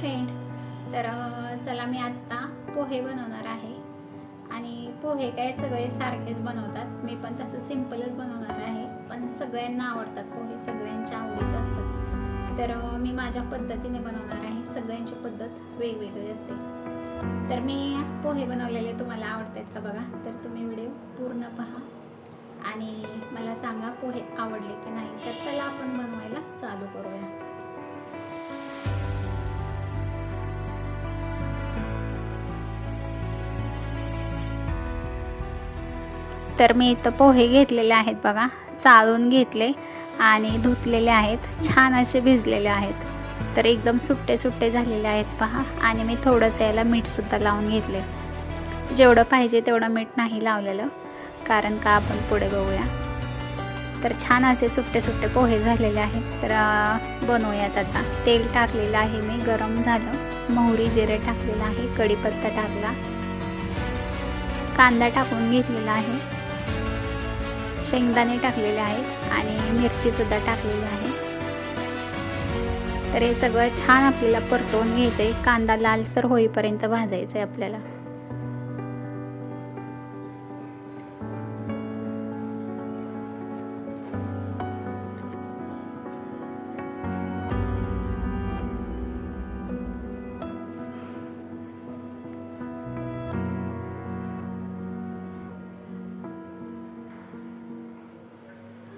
Friend. तर चला मी आत्ता पोहे बनवणार आहे. आणि पोहे काय सगळे सारखेच बनवतात, मी पण तसं सिंपलच बनवणार आहे. पण सगळ्यांना आवडतात पोहे, सगळ्यांच्या आवडीचे असतात. तर मी माझ्या पद्धतीने बनवणार आहे. सगळ्यांची पद्धत वेगवेगळी असते. तर मी पोहे बनवलेले तुम्हाला आवडतात का बघा. तर तुम्ही व्हिडिओ पूर्ण पहा आणि मला सांगा पोहे आवडले की नाही. तर चला आपण बनवायला चालू करूया. तर मी इथं पोहे घेतलेले आहेत बघा, चाळून घेतले आणि धुतलेले आहेत. छान असे भिजलेले आहेत. तर एकदम सुट्टे सुट्टे झालेले आहेत पहा. आणि मी थोडंसं याला मीठसुद्धा लावून घेतले. जेवढं पाहिजे तेवढं मीठ नाही लावलेलं, कारण का आपण पुढे बघूया. तर छान असे सुट्टे सुट्टे पोहे झालेले आहेत. तर बनवूयात आता. तेल टाकलेलं आहे मी, गरम झालं. मोहरी जिरे टाकलेलं आहे, कढीपत्ता टाकला, कांदा टाकून घेतलेला आहे, शेंगदाणे टाकलेले आहेत आणि मिरचीसुद्धा टाकलेली आहे. तर हे सगळं छान आपल्याला परतवून घ्यायचं आहे. कांदा लालसर होईपर्यंत भाजायचं आहे आपल्याला.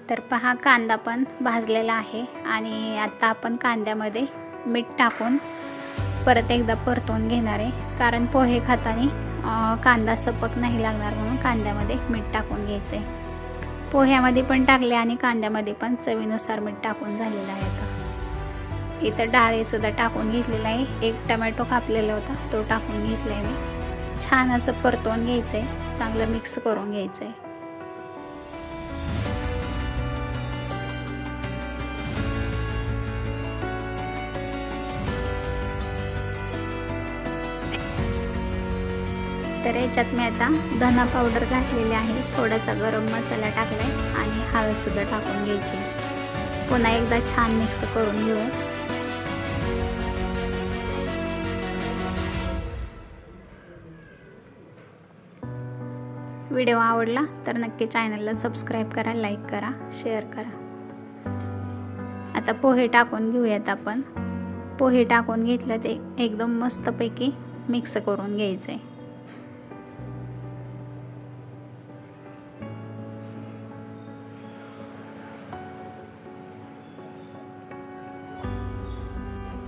तर पहा, कांदा पण भाजलेला आहे. आणि आता आपण कांद्यामध्ये मीठ टाकून परत एकदा परतवून घेणार आहे, कारण पोहे खाताना कांदा सपक नाही लागणार म्हणून कांद्यामध्ये मीठ टाकून घ्यायचं आहे. पोह्यामध्ये पण टाकले आणि कांद्यामध्ये पण चवीनुसार मीठ टाकून झालेलं आहे. आता इथं डाळीसुद्धा टाकून घेतलेला आहे. एक टमॅटो कापलेला होता, तो टाकून घेतला आहे मी. छान असं परतवून घ्यायचं आहे, चांगलं मिक्स करून घ्यायचं आहे. तर याच्यात मी आता धना पावडर घातलेली आहे, थोडासा गरम मसाला टाकलाय आणि हळदसुद्धा टाकून घ्यायची. पुन्हा एकदा छान मिक्स करून घेऊयात. व्हिडिओ आवडला तर नक्की चॅनलला सबस्क्राईब करा, लाईक करा, शेअर करा. आता पोहे टाकून घेऊयात आपण. पोहे टाकून घेतलं ते एकदम मस्तपैकी मिक्स करून घ्यायचं आहे.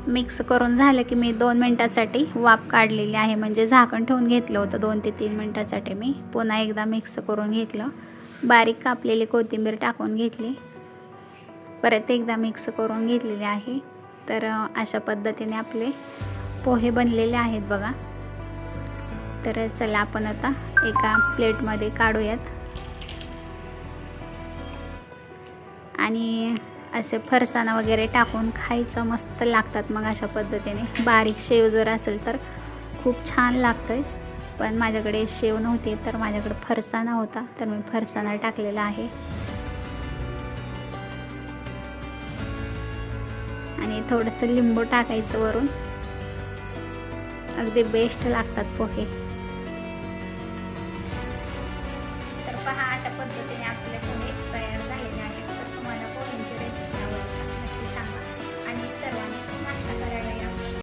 मिक्स करून झालं की मी 2 मिनटासाठी वाफ काढलेली आहे, म्हणजे झाकण ठेवून घेतलं होतं 2 ते 3 मिनटासाठी. मी पुन्हा एकदा मिक्स करून घेतलं. बारीक कापलेली कोथिंबीर टाकून घेतली, परत एकदा मिक्स करून घेतलेले आहे. तर अशा पद्धतीने आपले पोहे बनलेले आहेत बघा. तर चला आपण आता एका प्लेटमध्ये काढूयात. आणि असे फरसाणा वगैरे टाकून खायचं मस्त लागतात. मग अशा पद्धतीने बारीक शेव जर असेल तर खूप छान लागतं. पण माझ्याकडे शेव नव्हती, तर माझ्याकडे फरसाणा होता, तर मी फरसाणा टाकलेला आहे. आणि थोडंसं लिंबू टाकायचं वरून. अगदी बेस्ट लागतात पोहे.